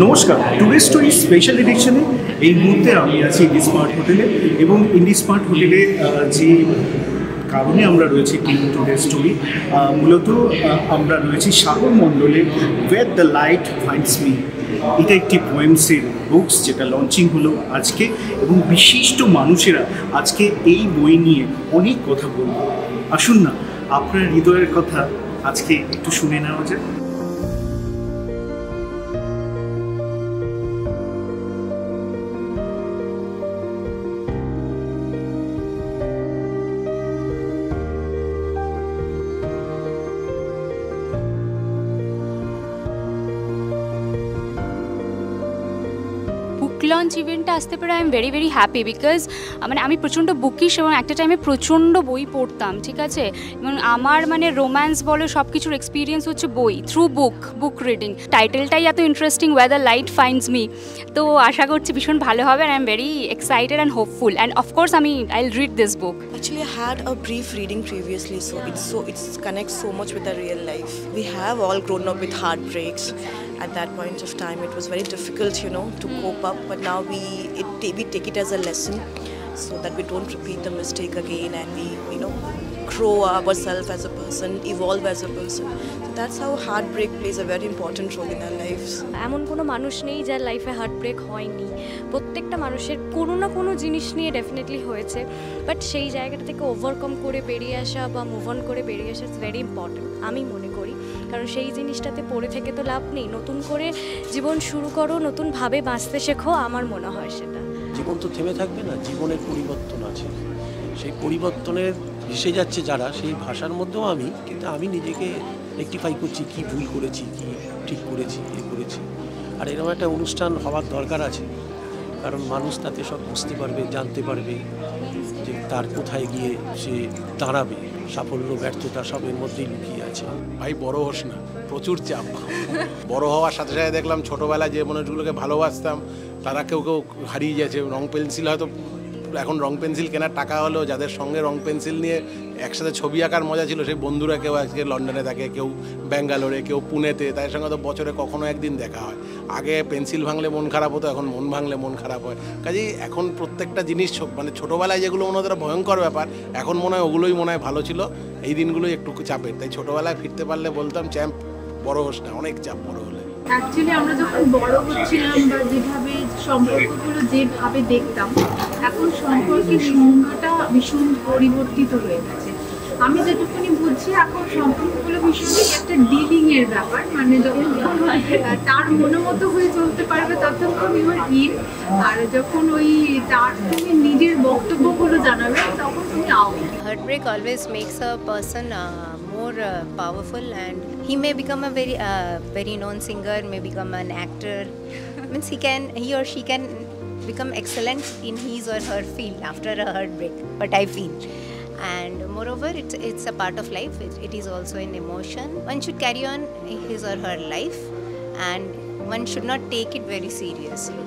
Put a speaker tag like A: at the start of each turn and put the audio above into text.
A: নমস্কার, today story special এডিশনে এই মুহূর্তে আমি আছি ইন্ডি স্মার্ট হোটেলে এবং ইন্ডি স্মার্ট হোটেলে যে কারণে আমরা রয়েছি টিম টুডে স্টোরি মূলত আমরা রয়েছি সাগর মণ্ডলের ওয়ের দ্য লাইট ফাইন্ডস মি। এটা একটি পোয়েমসের বুকস যেটা লঞ্চিং হলো আজকে এবং বিশিষ্ট মানুষেরা আজকে এই বই নিয়ে অনেক কথা বলবো। আসুন না আপনার হৃদয়ের কথা আজকে একটু শুনে নেওয়া যায়।
B: লঞ্চ ইভেন্টটা আসতে পারে I am very very happy because মানে আমি প্রচণ্ড বুকিশ এবং একটা টাইমে প্রচণ্ড বই পড়তাম, ঠিক আছে, এবং আমার মানে রোম্যান্স বলো সব কিছুর এক্সপিরিয়েন্স হচ্ছে বই থ্রু বুক রিডিং। টাইটেলটাই এত interesting, where the light finds me. তো আশা করছি ভীষণ ভালো হবে and I am very excited and hopeful and of course I will read this book.
C: Actually, I had a brief reading previously, so it connects so much with the real life. We have all grown up with heartbreaks. At that point of time, it was very difficult, to cope up. But now we take it as a lesson, so that we don't repeat the mistake again, and we grow ourselves as a person, evolve as a person. So that's how heartbreak plays a very important role in our lives.
D: এমন কোনো মানুষ নেই যার লাইফে heartbreak হয়নি। প্রত্যেকটা মানুষের কোনো না কোনো জিনিস নিয়ে ডেফিনেটলি হয়েছে, বাট সেই জায়গাটা থেকে ওভারকাম করে বেরিয়ে আসা বা মুভ অন করে বেরিয়ে আসা ইজ ভেরি ইম্পর্টেন্ট আমি মনে করি। কারণ সেই জিনিসটাতে পড়ে থেকে তো লাভ নেই, নতুন করে জীবন শুরু করো, নতুনভাবে বাঁচতে শেখো, আমার মনে হয় সেটা।
E: জীবন তো থেমে থাকবে না, জীবনের পরিবর্তন আছে, সেই পরিবর্তনের ভেসে যাচ্ছে যারা, সেই ভাষার মধ্যেও আমি নিজেকে রেকটিফাই করছি, কি ভুল করেছি, কি ঠিক করেছি, করেছি। আর এরকম একটা অনুষ্ঠান হওয়ার দরকার আছে, কারণ মানুষ তাতে সব বুঝতে পারবে, জানতে পারবে যে তার কোথায় গিয়ে সে দাঁড়াবে। সাফল্য ব্যর্থতা সব এর মধ্যেই লুকিয়ে আছে।
F: ভাই বড় হোস না, প্রচুর চাপ। বড় হওয়ার সাথে সাথে দেখলাম ছোটোবেলায় যে মানুষগুলোকে ভালোবাসতাম তারা কেউ হারিয়ে গেছে। রং পেন্সিল হয়তো এখন রং পেন্সিল কেনার টাকা হলেও যাদের সঙ্গে রং পেন্সিল নিয়ে একসাথে ছবি আঁকার মজা ছিল সেই বন্ধুরা কেউ আজকে লন্ডনে থাকে, কেউ ব্যাঙ্গালোরে, কেউ পুনেতে, তাদের সঙ্গে তো বছরে কখনো একদিন দেখা হয়। আগে পেন্সিল ভাঙলে মন খারাপ হতো, এখন মন ভাঙলে মন খারাপ হয়। কাজেই এখন প্রত্যেকটা জিনিস মানে ছোটোবেলায় যেগুলো মনে হতো ভয়ঙ্কর ব্যাপার, এখন মনে হয় ওগুলোই মনে হয় ভালো ছিল। এই দিনগুলোই একটু চাপের, তাই ছোটোবেলায় ফিরতে পারলে বলতাম চ্যাম্প বড় হোস না, অনেক চাপ বড় হলে।
G: অ্যাকচুয়ালি আমরা যখন বড় হচ্ছিলাম বা যেভাবে সম্পর্কগুলো যেভাবে দেখতাম, এখন সম্পর্কের সংজ্ঞাটা ভীষণ পরিবর্তিত হয়ে গেছে। আমি যেটুকুনি বুঝছি এখন সম্পর্কগুলো ভীষণই একটা ডিলিং এর ব্যাপার, মানে যখন তার মনোমতো হয়ে চলতে পারবে ততক্ষণ ইউর ইন, আর যখন তার তুমি নিজের বক্তব্যগুলো জানাবে তখন তুমি out.
H: Heartbreak always makes a person more powerful, and he may become a very known singer, may become an actor. Means he or she can become excellent in his or her field after a heartbreak, but I feel. And moreover, it's a part of life. It is also an emotion. One should carry on his or her life, and one should not take it very seriously.